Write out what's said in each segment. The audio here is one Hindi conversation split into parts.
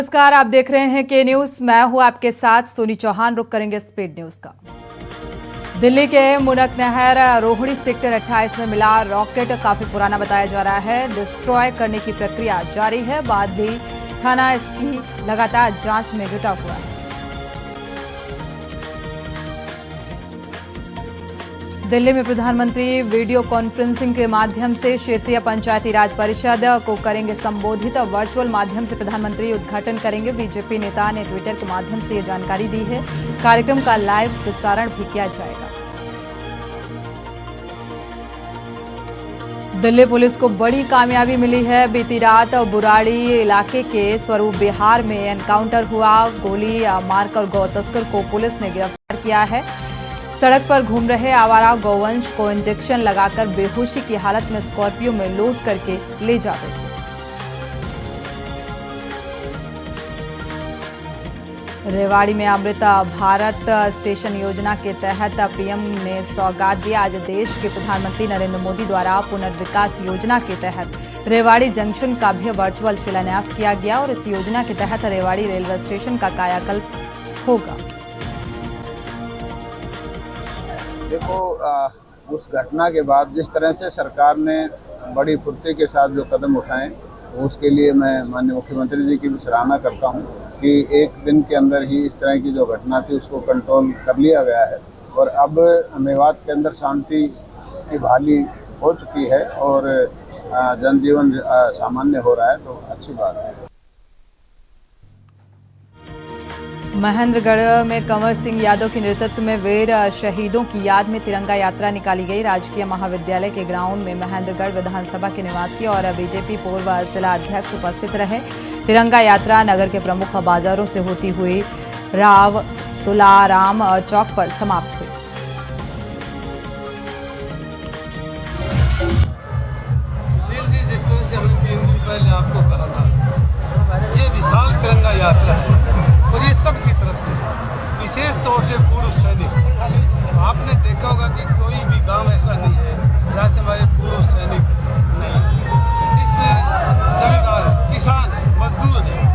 नमस्कार, आप देख रहे हैं के न्यूज। मैं हूं आपके साथ सोनी चौहान। रुक करेंगे स्पीड न्यूज का। दिल्ली के मुनक नहर रोहिणी सेक्टर 28 में मिला रॉकेट काफी पुराना बताया जा रहा है। डिस्ट्रॉय करने की प्रक्रिया जारी है। बाद भी थाना इसकी लगातार जांच में जुटा हुआ है। दिल्ली में प्रधानमंत्री वीडियो कॉन्फ्रेंसिंग के माध्यम से क्षेत्रीय पंचायती राज परिषद को करेंगे संबोधित। वर्चुअल माध्यम से प्रधानमंत्री उद्घाटन करेंगे। बीजेपी नेता ने ट्विटर के माध्यम से ये जानकारी दी है। कार्यक्रम का लाइव प्रसारण भी किया जाएगा। दिल्ली पुलिस को बड़ी कामयाबी मिली है। बीती रात बुराड़ी इलाके के स्वरूप बिहार में एनकाउंटर हुआ। गोली मारकर गौ तस्कर को पुलिस ने गिरफ्तार किया है। सड़क पर घूम रहे आवारा गौवंश को इंजेक्शन लगाकर बेहोशी की हालत में स्कॉर्पियो में लोड करके ले जाते थे। रेवाड़ी में अमृत भारत स्टेशन योजना के तहत पीएम ने सौगात दिया। आज देश के प्रधानमंत्री नरेंद्र मोदी द्वारा पुनर्विकास योजना के तहत रेवाड़ी जंक्शन का भी वर्चुअल शिलान्यास किया गया और इस योजना के तहत रेवाड़ी रेलवे स्टेशन का कायाकल्प होगा। देखो, उस घटना के बाद जिस तरह से सरकार ने बड़ी फुर्ती के साथ जो कदम उठाए, उसके लिए मैं माननीय मुख्यमंत्री जी की भी सराहना करता हूं कि एक दिन के अंदर ही इस तरह की जो घटना थी उसको कंट्रोल कर लिया गया है और अब मेवात के अंदर शांति की बहाली हो चुकी है और जनजीवन सामान्य हो रहा है, तो अच्छी बात है। महेंद्रगढ़ में कंवर सिंह यादव के नेतृत्व में वीर शहीदों की याद में तिरंगा यात्रा निकाली गई। राजकीय महाविद्यालय के ग्राउंड में महेंद्रगढ़ विधानसभा के निवासी और बीजेपी पूर्व जिला अध्यक्ष उपस्थित रहे। तिरंगा यात्रा नगर के प्रमुख बाजारों से होती हुई राव तुलाराम चौक पर समाप्त हुई। जिस तरह से हमने 3 दिन पहले आपको कहा था, ये विशाल तिरंगा यात्रा है और ये सब की तरफ से, विशेष तौर से पूर्व सैनिक। आपने देखा होगा कि कोई भी गांव ऐसा नहीं है जहाँ से हमारे पूर्व सैनिक नहीं है। इसमें जमींदार, किसान, मजदूर हैं।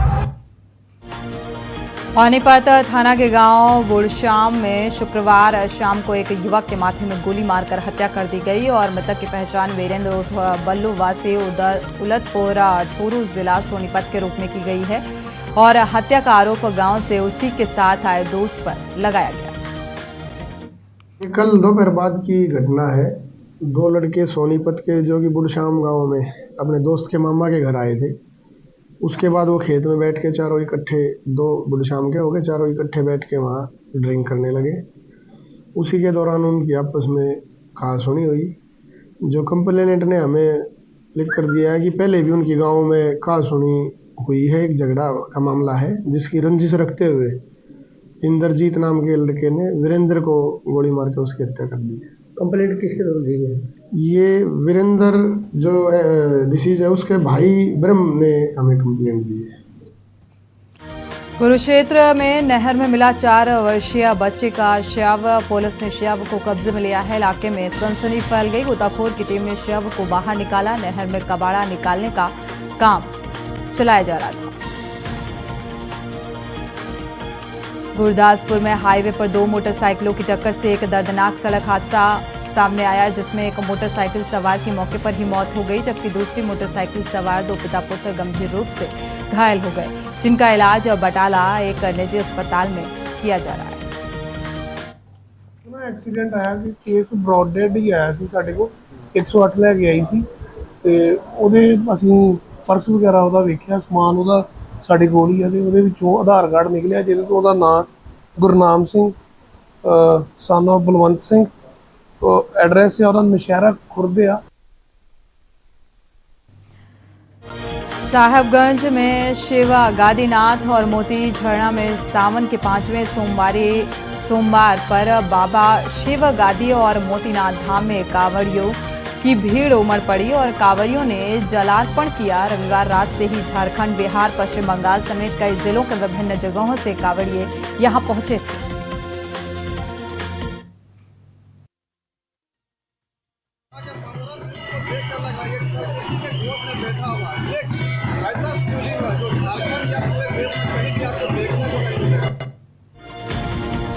पानीपत थाना के गांव बुड़श्याम में शुक्रवार शाम को एक युवक के माथे में गोली मारकर हत्या कर दी गई और मृतक की पहचान वीरेंद्र उर्फ बल्लू वासी उलतपुर ठूरू जिला सोनीपत के रूप में की गई है और हत्या का आरोप गांव से उसी के साथ आए दोस्त पर लगाया गया। कल दोपहर बाद की घटना है। 2 लड़के सोनीपत के जो कि बुड़श्याम गांव में अपने दोस्त के मामा के घर आए थे। उसके बाद वो खेत में बैठ के चारों इकट्ठे, 2 बुड़श्याम के हो गए, चारों इकट्ठे बैठ के वहाँ ड्रिंक करने लगे। उसी के दौरान उनकी आपस में कहासुनी हुई। जो कंप्लेनेंट ने हमें लिख कर दिया है कि पहले भी उनकी गाँव में कहासुनी हुई है, एक झगड़ा का मामला है जिसकी रंजिश रखते हुए इंद्रजीत नाम के लड़के ने वीरेंद्र को गोली मार के उसकी हत्या कर दी है। कंप्लेंट किसके द्वारा दी गई? ये वीरेंद्र जो डिसीज है उसके भाई ब्रह्म ने हमें कंप्लेंट दी है। कुरुक्षेत्र में नहर में मिला 4 वर्षीय बच्चे का शव। पुलिस ने शव को कब्जे में लिया है। इलाके में सनसनी फैल गई। गोताखोर की टीम ने शव को बाहर निकाला। नहर में कबाड़ा निकालने का काम चलाया जा रहा था। गुरदासपुर में हाईवे पर 2 मोटरसाइकिलों की टक्कर से एक दर्दनाक सड़क हादसा सामने आया, जिसमें एक मोटरसाइकिल सवार की मौके पर ही मौत हो गई, जबकि दूसरी मोटरसाइकिल सवार 2 पिता पुत्र गंभीर रूप से घायल हो गए, जिनका इलाज बटाला एक निजी अस्पताल में किया जा रहा है। एक्सीडेंट आया कि केस ब्रॉड डेड ही आया सी ਸਾਡੇ ਕੋਲ 108 ਲੈ ਕੇ ਆਈ ਸੀ ਤੇ ਉਹਦੇ ਅਸੀਂ ਪਰਸ ਵਗੈਰਾ ਉਹਦਾ ਵੇਖਿਆ, ਸਮਾਨ ਉਹਦਾ ਸਾਡੇ ਕੋਲ ਹੀ ਆ ਤੇ ਉਹਦੇ ਵਿੱਚੋਂ ਆਧਾਰ ਕਾਰਡ ਨਿਕਲਿਆ ਜਿਹਦੇ ਤੋਂ ਉਹਦਾ ਨਾਂ Gurnam Singh son of Balwant Singh, address है और नौशहरा खुर्द आ। साहेबगंज में शिव गादीनाथ और मोती झरना में सावन के 5वें सोमवार पर बाबा शिव गादी और मोतीनाथ धाम में कांवड़ियों की भीड़ उमड़ पड़ी और कांवड़ियों ने जलार्पण किया। रविवार रात से ही झारखंड, बिहार, पश्चिम बंगाल समेत कई जिलों के विभिन्न जगहों से कांवड़िए यहां पहुंचे थे। बैठा हुआ है, ऐसा फीलिंग है जो झारखंड या पूरे देश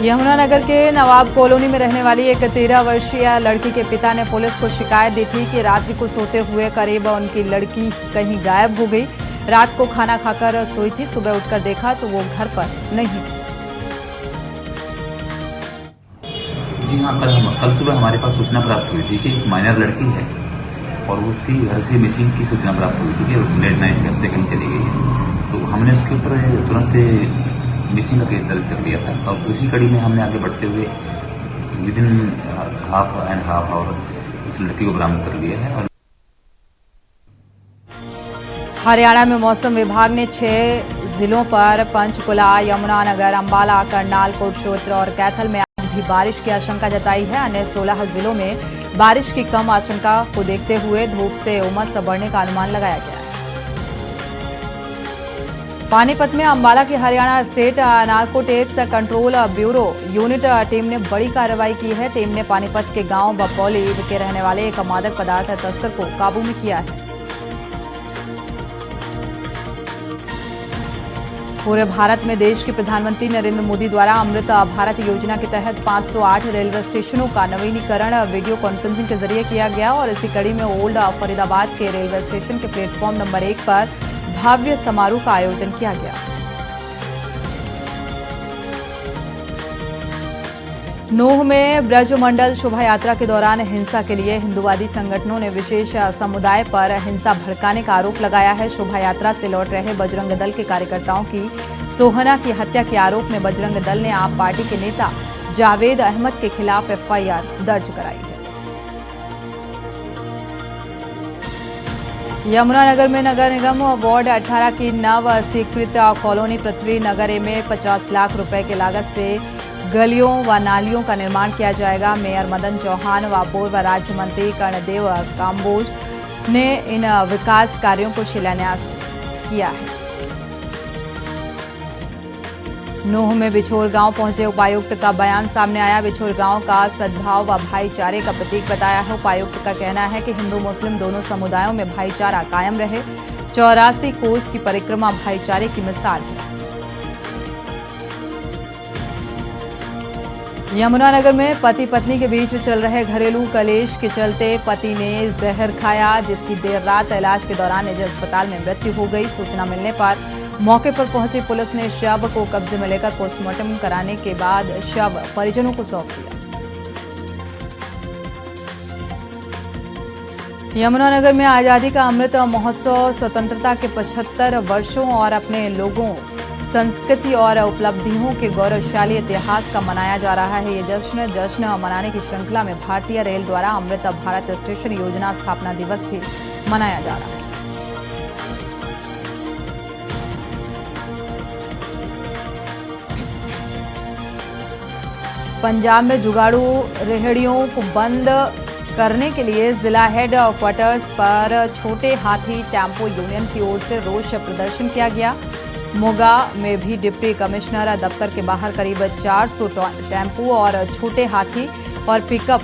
यमुनानगर के नवाब कॉलोनी में रहने वाली एक 13 वर्षीय लड़की के पिता ने पुलिस को शिकायत दी थी कि रात्रि को सोते हुए करीब उनकी लड़की कहीं गायब हो गई। रात को खाना खाकर सोई थी, सुबह उठकर देखा तो वो घर पर नहीं थी। जी हाँ, कल सुबह हमारे पास सूचना प्राप्त हुई थी कि एक माइनर लड़की है और उसकी घर से मिसिंग की सूचना प्राप्त हुई थी कि लेट नाइट घर से कहीं चली गई है। तो हमने उसके ऊपर तुरंत मिसिंग का केस दर्ज कर लिया था और उसी कड़ी में हमने आगे बढ़ते हुए विदिन हाफ आवर उस लड़की को बरामद कर लिया है। और हरियाणा में मौसम विभाग ने 6 जिलों पर पंचकुला, यमुनानगर, अंबाला, करनाल, कुरुक्षेत्र और कैथल में आज भी बारिश की आशंका जताई है। अन्य 16 जिलों में बारिश की कम आशंका को देखते हुए धूप से उमस बढ़ने का अनुमान लगाया गया है। पानीपत में अंबाला की Haryana state narcotics control bureau unit team ने बड़ी कार्रवाई की है। टीम ने पानीपत के गांव बपौली के रहने वाले एक मादक पदार्थ तस्कर को काबू में किया है। पूरे भारत में देश के प्रधानमंत्री नरेंद्र मोदी द्वारा अमृत भारत योजना के तहत 508 रेलवे स्टेशनों का नवीनीकरण वीडियो कॉन्फ्रेंसिंग के जरिए किया गया और इसी कड़ी में ओल्ड फरीदाबाद के रेलवे स्टेशन के प्लेटफॉर्म नंबर 1 पर भव्य समारोह का आयोजन किया गया। नूह में ब्रजमंडल शोभा यात्रा के दौरान हिंसा के लिए हिंदूवादी संगठनों ने विशेष समुदाय पर हिंसा भड़काने का आरोप लगाया है। शोभा यात्रा से लौट रहे बजरंग दल के कार्यकर्ताओं की सोहना की हत्या के आरोप में बजरंग दल ने आप पार्टी के नेता जावेद अहमद के खिलाफ FIR दर्ज कराई है। यमुनानगर में नगर निगम वार्ड 18 की नव स्वीकृत कॉलोनी पृथ्वी नगर में 50 लाख रुपए की लागत से गलियों व नालियों का निर्माण किया जाएगा। मेयर मदन चौहान व पूर्व राज्य मंत्री कर्णदेव काम्बोज ने इन विकास कार्यों को शिलान्यास किया है। नूह में बिछोर गांव पहुंचे उपायुक्त का बयान सामने आया। बिछोर गांव का सद्भाव व भाईचारे का प्रतीक बताया है। उपायुक्त का कहना है कि हिंदू मुस्लिम दोनों समुदायों में भाईचारा कायम रहे। 84 कोस की परिक्रमा भाईचारे की मिसाल है। यमुनानगर में पति पत्नी के बीच चल रहे घरेलू कलेश के चलते पति ने जहर खाया, जिसकी देर रात इलाज के दौरान निजी अस्पताल में मृत्यु हो गई। सूचना मिलने पर मौके पर पहुंची पुलिस ने शव को कब्जे में लेकर पोस्टमार्टम कराने के बाद शव परिजनों को सौंप दिया। यमुनानगर में आजादी का अमृत महोत्सव स्वतंत्रता के 75 वर्षों और अपने लोगों, संस्कृति और उपलब्धियों के गौरवशाली इतिहास का मनाया जा रहा है। ये जश्न मनाने की श्रृंखला में भारतीय रेल द्वारा अमृत भारत स्टेशन योजना स्थापना दिवस भी मनाया जा रहा है। पंजाब में जुगाड़ू रेहड़ियों को बंद करने के लिए जिला हेड क्वार्टर्स पर छोटे हाथी टेम्पो यूनियन की ओर से रोष प्रदर्शन किया गया। मोगा में भी डिप्टी कमिश्नर दफ्तर के बाहर करीब 400 टेम्पो और छोटे हाथी और पिकअप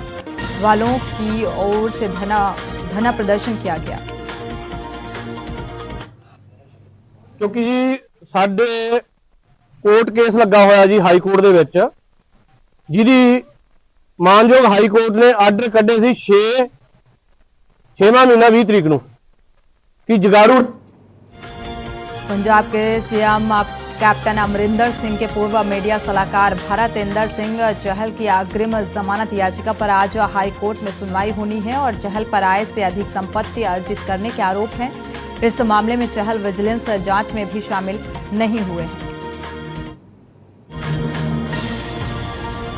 वालों की ओर से धरना प्रदर्शन किया गया। क्योंकि जी साडे कोर्ट केस लगा होया जी हाई कोर्ट दे विच, जिहदी मानयोग हाई कोर्ट ने आर्डर कड्ढे सी 6वां महीना 20 तरीक नूं कि जगाड़ू। पंजाब के सीएम कैप्टन अमरिंदर सिंह के पूर्व मीडिया सलाहकार भरतेंद्र सिंह चहल की अग्रिम जमानत याचिका पर आज हाई कोर्ट में सुनवाई होनी है और चहल पर आय से अधिक संपत्ति अर्जित करने के आरोप हैं। इस मामले में चहल विजिलेंस जांच में भी शामिल नहीं हुए हैं।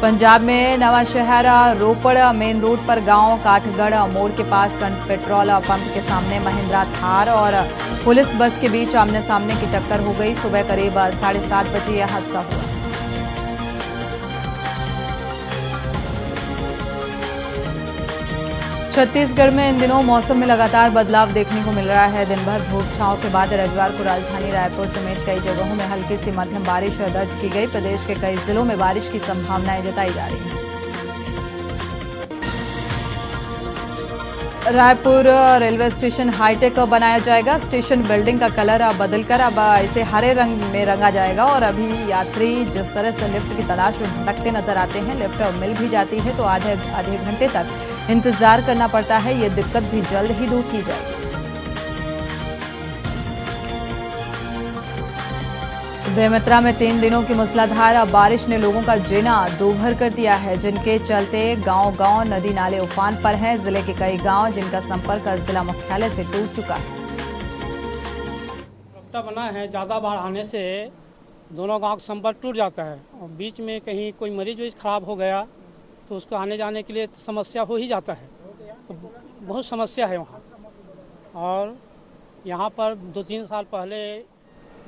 पंजाब में नवा शहर रोपड़ मेन रोड पर गांव काठगढ़ मोड़ के पास पेट्रोल पंप के सामने महिंद्रा थार और पुलिस बस के बीच आमने सामने की टक्कर हो गई। सुबह करीब 7:30 बजे यह हादसा हुआ। छत्तीसगढ़ में इन दिनों मौसम में लगातार बदलाव देखने को मिल रहा है। दिन भर धूप छांव के बाद रविवार को राजधानी रायपुर समेत कई जगहों में हल्की सी मध्यम बारिश दर्ज की गई। प्रदेश के कई जिलों में बारिश की संभावनाएं जताई जा रही हैं। रायपुर रेलवे स्टेशन हाईटेक बनाया जाएगा। स्टेशन बिल्डिंग का कलर बदलकर अब इसे हरे रंग में रंगा जाएगा और अभी यात्री जिस तरह से लिफ्ट की तलाश में भटकते नजर आते हैं, लिफ्ट मिल भी जाती है तो आधे घंटे तक इंतजार करना पड़ता है। ये दिक्कत भी जल्द ही दूर की जाएगी। बेमेतरा में 3 दिनों की मूसलाधार बारिश ने लोगों का जीना दूभर कर दिया है, जिनके चलते गांव-गांव नदी नाले उफान पर हैं। जिले के कई गांव जिनका संपर्क जिला मुख्यालय से टूट चुका है। रास्ता बना है, ज़्यादा बाढ़ आने से दोनों गांव का संपर्क टूट जाता है और बीच में कहीं कोई मरीज खराब हो गया तो उसको आने जाने के लिए समस्या हो ही जाता है। तो बहुत समस्या है वहाँ। और यहाँ पर 2-3 साल पहले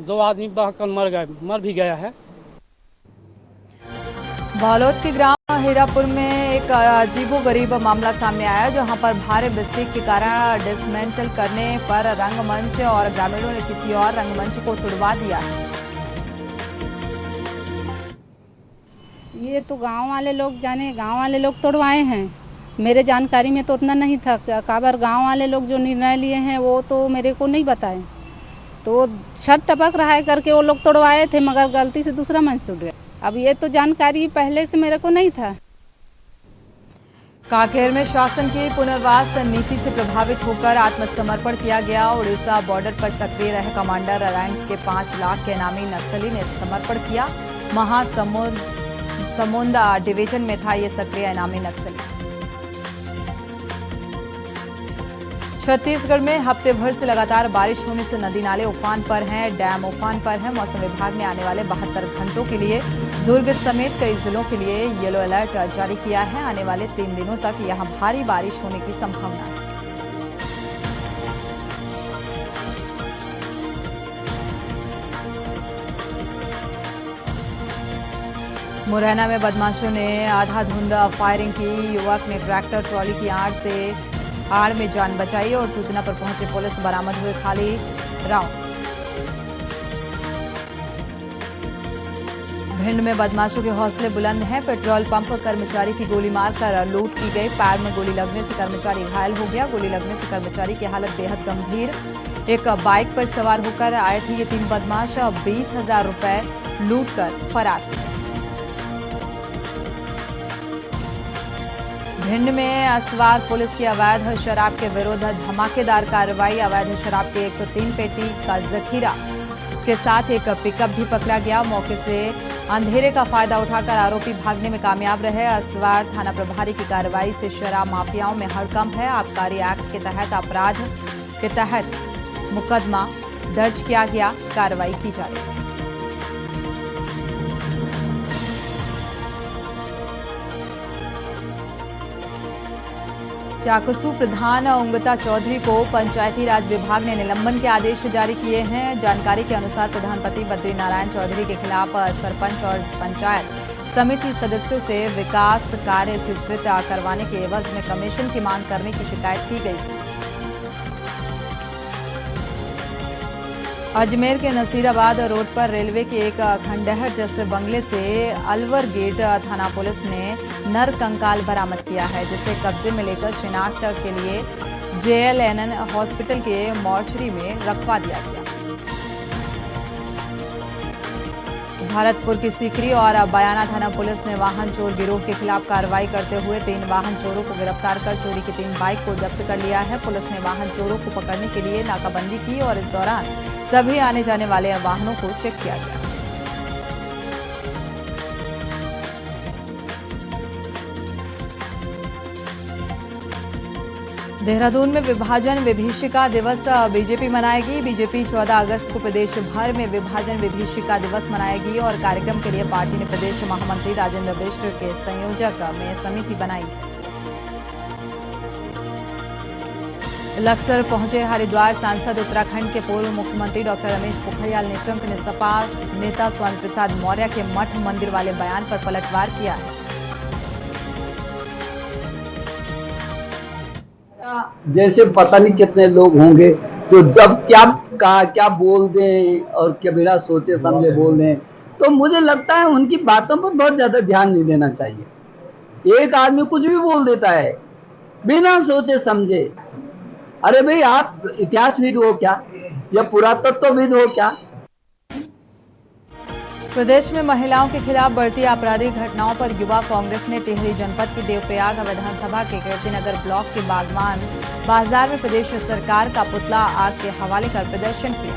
2 आदमी बहकर मर भी गया है। बालोद के ग्राम हीरापुर में एक अजीबोगरीब मामला सामने आया, जहां पर भारी बिस्तिक के कारण डिसमेंटल करने पर रंगमंच और ग्रामीणों ने किसी और रंगमंच को तुड़वा दिया है। ये तो गांव वाले लोग जाने, गांव वाले लोग तोड़वाए हैं। मेरे जानकारी में तो उतना नहीं था। काबर गांव वाले लोग जो निर्णय लिए हैं वो तो मेरे को नहीं बताए। तो छत टपक रहा है करके वो लोग तोड़वाए थे, मगर गलती से दूसरा मंच टूट गया। अब ये तो जानकारी पहले से मेरे को नहीं था। कांकेर में शासन की पुनर्वास नीति से प्रभावित होकर आत्मसमर्पण किया गया। उड़ीसा बॉर्डर पर सक्रिय रहे कमांडर रैंक के 5 लाख के इनामी नक्सली ने समर्पण किया। महासमुंद डिवीजन में था ये सक्रिय इनामी नक्सली। छत्तीसगढ़ में हफ्ते भर से लगातार बारिश होने से नदी नाले उफान पर हैं, डैम उफान पर हैं। मौसम विभाग ने आने वाले 72 घंटों के लिए दुर्ग समेत कई जिलों के लिए येलो अलर्ट जारी किया है। आने वाले 3 दिनों तक यहां भारी बारिश होने की संभावना है। मुरैना में बदमाशों ने आधाधुंध फायरिंग की। युवक ने ट्रैक्टर ट्रॉली की आड़ में जान बचाई और सूचना पर पहुंचे पुलिस बरामद हुए खाली राउंड। भिंड में बदमाशों के हौसले बुलंद हैं। पेट्रोल पंप कर्मचारी की गोली मारकर लूट की गई। पैर में गोली लगने से कर्मचारी घायल हो गया। गोली लगने से कर्मचारी की हालत बेहद गंभीर। एक बाइक पर सवार होकर आए थे ये 3 बदमाश 20,000 रुपए लूट कर फरार थे। भिंड में असवार पुलिस की अवैध शराब के विरुद्ध धमाकेदार कार्रवाई। अवैध शराब के 103 पेटी का जखीरा के साथ एक पिकअप भी पकड़ा गया। मौके से अंधेरे का फायदा उठाकर आरोपी भागने में कामयाब रहे। असवार थाना प्रभारी की कार्रवाई से शराब माफियाओं में हड़कंप है। आबकारी एक्ट के तहत अपराध के तहत मुकदमा दर्ज किया गया, कार्रवाई की जा रही है। चाकसू प्रधान उंगता चौधरी को पंचायती राज विभाग ने निलंबन के आदेश जारी किए हैं। जानकारी के अनुसार प्रधानपति बद्री नारायण चौधरी के खिलाफ सरपंच और पंचायत समिति सदस्यों से विकास कार्य स्वीकृत करवाने के एवज में कमीशन की मांग करने की शिकायत की गई थी। अजमेर के नसीराबाद रोड पर रेलवे के एक खंडहर जैसे बंगले से अलवर गेट थाना पुलिस ने नर कंकाल बरामद किया है, जिसे कब्जे में लेकर शिनाख्त के लिए JLNN हॉस्पिटल के मॉर्चरी में रखवा दिया गया। भरतपुर की सीकरी और बयाना थाना पुलिस ने वाहन चोर गिरोह के खिलाफ कार्रवाई करते हुए 3 वाहन चोरों को गिरफ्तार कर चोरी की 3 बाइक को जब्त कर लिया है। पुलिस ने वाहन चोरों को पकड़ने के लिए नाकाबंदी की और इस दौरान सभी आने जाने वाले वाहनों को चेक किया गया। देहरादून में विभाजन विभीषिका दिवस बीजेपी मनाएगी। बीजेपी 14 अगस्त को प्रदेश भर में विभाजन विभीषिका दिवस मनाएगी और कार्यक्रम के लिए पार्टी ने प्रदेश महामंत्री राजेंद्र बिष्ट के संयोजक में समिति बनाई। लक्सर पहुंचे हरिद्वार सांसद। उत्तराखंड के पूर्व मुख्यमंत्री डॉक्टर रमेश पोखरियाल निशंक ने सपा नेता स्वामी प्रसाद मौर्य के मठ मंदिर वाले बयान पर पलटवार किया है। जैसे पता नहीं कितने लोग होंगे जो जब क्या बोल दें और क्या बिना सोचे समझे बोल दें, तो मुझे लगता है उनकी बातों पर बहुत ज्यादा ध्यान नहीं देना चाहिए। एक आदमी कुछ भी बोल देता है बिना सोचे समझे। अरे भाई, आप इतिहासविद हो क्या या पुरातत्वविद हो क्या? प्रदेश में महिलाओं के खिलाफ बढ़ती आपराधिक घटनाओं पर युवा कांग्रेस ने टिहरी जनपद की देवप्रयाग विधानसभा के कीर्तिनगर ब्लॉक के बागवान बाजार में प्रदेश सरकार का पुतला आग के हवाले कर प्रदर्शन किया।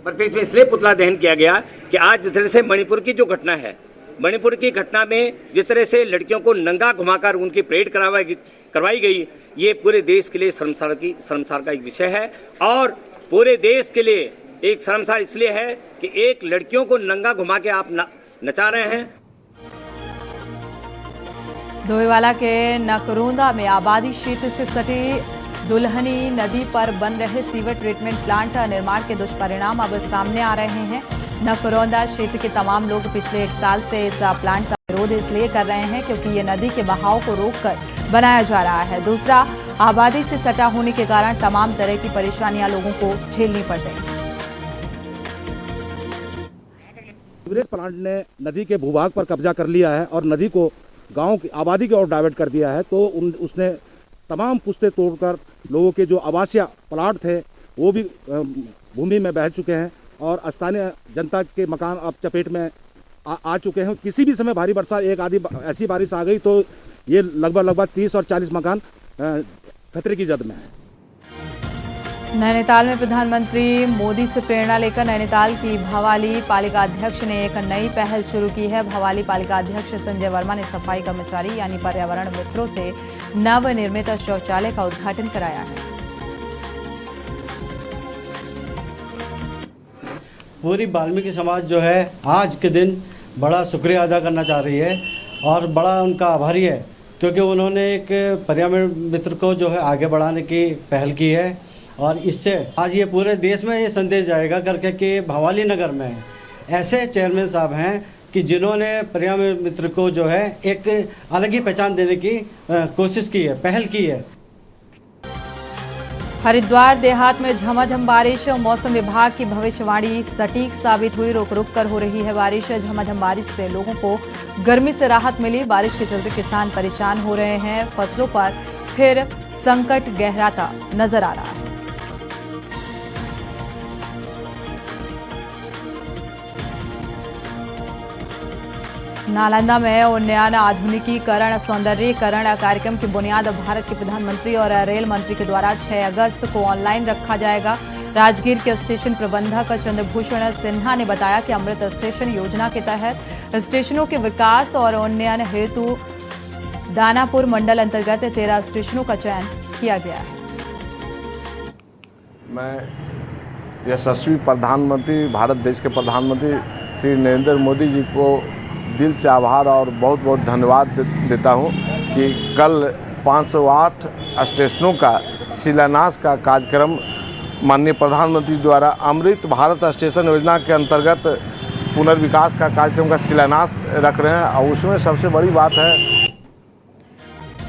प्रदेश में इसलिए पुतला दहन किया गया कि आज जिस तरह से मणिपुर की जो घटना है, मणिपुर की घटना में जिस तरह से लड़कियों को नंगा घुमाकर उनकी परेड करवाई गई, ये पूरे देश के लिए शर्मसार का एक विषय है। और पूरे देश के लिए एक शर्मसार इसलिए है कि एक लड़कियों को नंगा घुमा के आप नचा रहे हैं। डोईवाला के नकरोंदा में आबादी क्षेत्र से सटी दुल्हनी नदी पर बन रहे सीवर ट्रीटमेंट प्लांट निर्माण के दुष्परिणाम अब सामने आ रहे हैं। नकरोंदा क्षेत्र के तमाम लोग पिछले 1 साल से इस प्लांट का विरोध इसलिए कर रहे हैं क्योंकि ये नदी के बहाव को रोककर बनाया जा रहा है। दूसरा, आबादी से सटा होने के कारण तमाम तरह की परेशानियां लोगों को झेलनी पड़ रही हैं। सीवरेज प्लांट ने नदी के भूभाग पर कब्जा कर लिया है और नदी को गांव की आबादी की ओर डाइवर्ट कर दिया है। तो उसने तमाम पुश्ते तोड़कर लोगों के जो आवासीय प्लाट थे वो भी भूमि में बह चुके हैं और स्थानीय जनता के मकान अब चपेट में आ चुके हैं। किसी भी समय भारी बरसात, एक आधी ऐसी बारिश आ गई तो ये लगभग 30 और 40 मकान खतरे की जद में है। नैनीताल में प्रधानमंत्री मोदी से प्रेरणा लेकर नैनीताल की भवाली पालिका अध्यक्ष ने एक नई पहल शुरू की है। भवाली पालिका अध्यक्ष संजय वर्मा ने सफाई कर्मचारी यानी पर्यावरण मित्रों से नवनिर्मित शौचालय का उद्घाटन कराया है। पूरी वाल्मीकि समाज जो है आज के दिन बड़ा शुक्रिया अदा करना चाह रही है और बड़ा उनका आभारी है क्योंकि उन्होंने एक पर्यावरण मित्र को जो है आगे बढ़ाने की पहल की है। और इससे आज ये पूरे देश में ये संदेश जाएगा करके कि भवाली नगर में ऐसे चेयरमैन साहब हैं कि जिन्होंने पर्यावरण मित्र को जो है एक अलग ही पहचान देने की कोशिश की है, पहल की है। हरिद्वार देहात में झमाझम बारिश। मौसम विभाग की भविष्यवाणी सटीक साबित हुई। रुक रुक कर हो रही है बारिश। झमाझम बारिश से लोगों को गर्मी से राहत मिली। बारिश के चलते किसान परेशान हो रहे हैं। फसलों पर फिर संकट गहराता नजर आ रहा है। नालंदा में उन्नयन आधुनिकीकरण सौंदर्यीकरण कार्यक्रम की बुनियाद भारत के प्रधानमंत्री और रेल मंत्री के द्वारा 6 अगस्त को ऑनलाइन रखा जाएगा। राजगीर के स्टेशन प्रबंधक चंद्रभूषण सिन्हा ने बताया कि अमृत स्टेशन योजना के तहत स्टेशनों के विकास और उन्नयन हेतु दानापुर मंडल अंतर्गत 13 स्टेशनों का चयन किया गया है। मैं यशस्वी प्रधानमंत्री, भारत देश के प्रधानमंत्री श्री नरेंद्र मोदी जी को दिल से आभार और बहुत बहुत धन्यवाद देता हूं कि कल 508 स्टेशनों का शिलान्यास का कार्यक्रम माननीय प्रधानमंत्री द्वारा अमृत भारत स्टेशन योजना के अंतर्गत पुनर्विकास का कार्यक्रम का शिलान्यास रख रहे हैं और उसमें सबसे बड़ी बात है।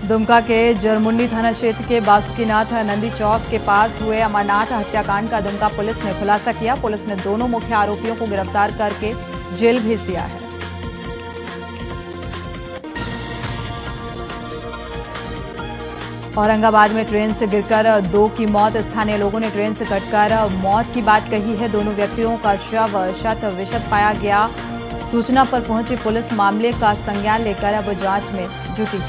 दुमका के जरमुंडी थाना क्षेत्र के बासुकीनाथ नंदी चौक के पास हुए अमरनाथ हत्याकांड का दुमका पुलिस ने खुलासा किया। पुलिस ने दोनों मुख्य आरोपियों को गिरफ्तार करके जेल भेज दिया है। औरंगाबाद में ट्रेन से गिरकर 2 की मौत। स्थानीय लोगों ने ट्रेन से कटकर मौत की बात कही है। दोनों व्यक्तियों का शव शत विशत पाया गया। सूचना पर पहुंची पुलिस मामले का संज्ञान लेकर अब जांच में जुटी।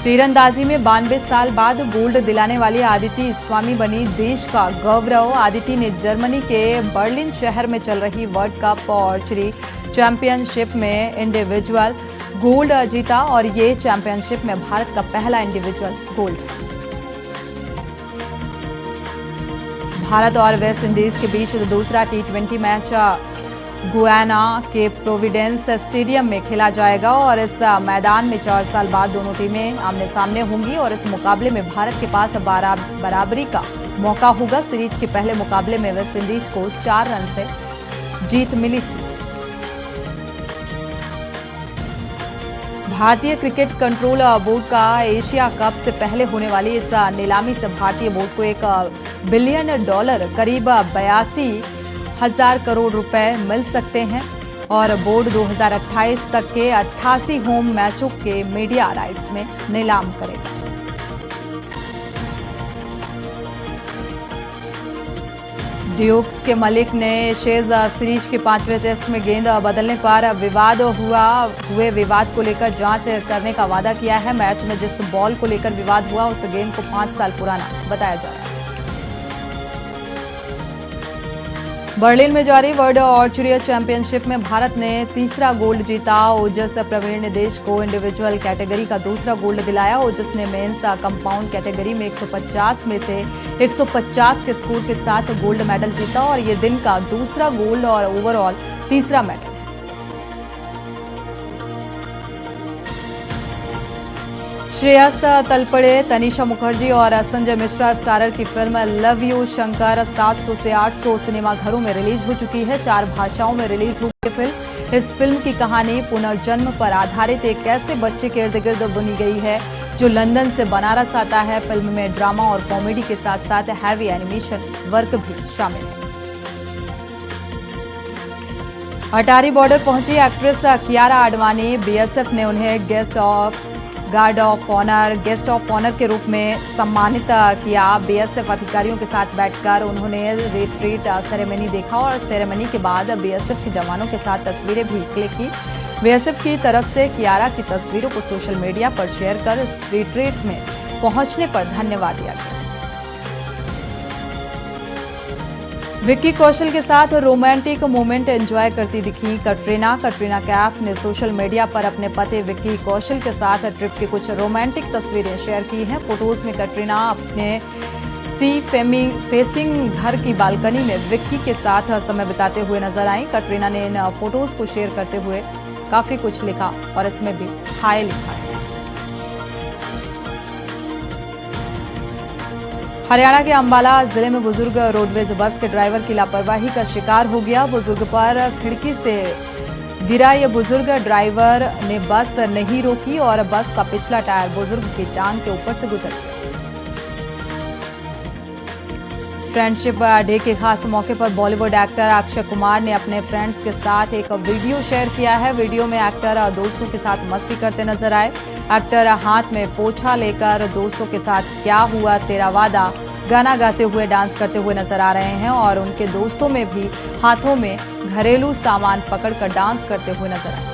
तीरंदाजी में 92 साल बाद गोल्ड दिलाने वाली आदिति स्वामी बनी देश का गौरव। आदिति ने जर्मनी के बर्लिन शहर में चल रही वर्ल्ड कप आर्चरी चैंपियनशिप में इंडिविजुअल गोल्ड जीता और ये चैंपियनशिप में भारत का पहला इंडिविजुअल गोल्ड है। भारत और वेस्ट इंडीज के बीच दूसरा T20 मैच गुयाना के प्रोविडेंस स्टेडियम में खेला जाएगा और इस मैदान में 4 साल बाद दोनों टीमें आमने सामने होंगी और इस मुकाबले में भारत के पास बराबरी का मौका होगा। सीरीज के पहले मुकाबले में वेस्ट इंडीज को 4 रन से जीत मिली थी। भारतीय क्रिकेट कंट्रोल बोर्ड का एशिया कप से पहले होने वाली इस नीलामी से भारतीय बोर्ड को $1 बिलियन करीब 82,000 करोड़ रुपए मिल सकते हैं। और बोर्ड 2028 तक के 88 होम मैचों के मीडिया राइट्स में नीलाम करेगा। ड्यूक्स के मलिक ने एशेज सीरीज के 5वें टेस्ट में गेंद बदलने पर हुए विवाद को लेकर जांच करने का वादा किया है। मैच में जिस बॉल को लेकर विवाद हुआ उस गेंद को 5 साल पुराना बताया जा रहा है। बर्लिन में जारी वर्ल्ड आर्चरी चैंपियनशिप में भारत ने तीसरा गोल्ड जीता। ओजस प्रवीण ने देश को इंडिविजुअल कैटेगरी का दूसरा गोल्ड दिलाया। ओजस ने मेंस कंपाउंड कैटेगरी में 150 में से 150 के स्कोर के साथ गोल्ड मेडल जीता और ये दिन का दूसरा गोल्ड और ओवरऑल तीसरा मेडल। श्रेयस तलपड़े, तनीषा मुखर्जी और संजय मिश्रा स्टारर की फिल्म लव यू शंकर 700 से 800 सिनेमाघरों में रिलीज हो चुकी है। 4 भाषाओं में रिलीज हुई फिल्म। इस फिल्म की कहानी पुनर्जन्म पर आधारित एक ऐसे बच्चे के इर्द गिर्द बुनी गई है जो लंदन से बनारस आता है। फिल्म में ड्रामा और कॉमेडी के साथ साथ हैवी एनिमेशन वर्क भी शामिल है। अटारी बॉर्डर पहुंची एक्ट्रेस कियारा आडवाणी, बीएसएफ ने उन्हें गेस्ट ऑफ ऑनर के रूप में सम्मानित किया। बीएसएफ अधिकारियों के साथ बैठकर उन्होंने रिट्रीट सेरेमनी देखा और सेरेमनी के बाद बीएसएफ के जवानों के साथ तस्वीरें भी क्लिक की। बीएसएफ की तरफ से कियारा की तस्वीरों को सोशल मीडिया पर शेयर कर इस रिट्रीट में पहुंचने पर धन्यवाद दिया गया। विक्की कौशल के साथ रोमांटिक मोमेंट एंजॉय करती दिखी कटरीना कैफ ने सोशल मीडिया पर अपने पति विक्की कौशल के साथ ट्रिप की कुछ रोमांटिक तस्वीरें शेयर की हैं। फोटोज में कटरीना अपने फेसिंग घर की बालकनी में विक्की के साथ समय बिताते हुए नजर आई। कटरीना ने इन फोटोज को शेयर करते हुए काफी कुछ लिखा और इसमें भी हाय लिखा है। हरियाणा के अंबाला जिले में बुजुर्ग रोडवेज बस के ड्राइवर की लापरवाही का शिकार हो गया। बुजुर्ग पर खिड़की से गिरा ये बुजुर्ग, ड्राइवर ने बस नहीं रोकी और बस का पिछला टायर बुजुर्ग की टांग के ऊपर से गुजर गया। फ्रेंडशिप डे के खास मौके पर बॉलीवुड एक्टर अक्षय कुमार ने अपने फ्रेंड्स के साथ एक वीडियो शेयर किया है। वीडियो में एक्टर दोस्तों के साथ मस्ती करते नजर आए। एक्टर हाथ में पोछा लेकर दोस्तों के साथ क्या हुआ तेरा वादा गाना गाते हुए डांस करते हुए नजर आ रहे हैं और उनके दोस्तों में भी हाथों में घरेलू सामान पकड़कर डांस करते हुए नजर आए।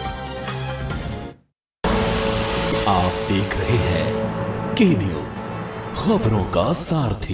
आप देख रहे हैं के न्यूज़, खबरों का सारथी।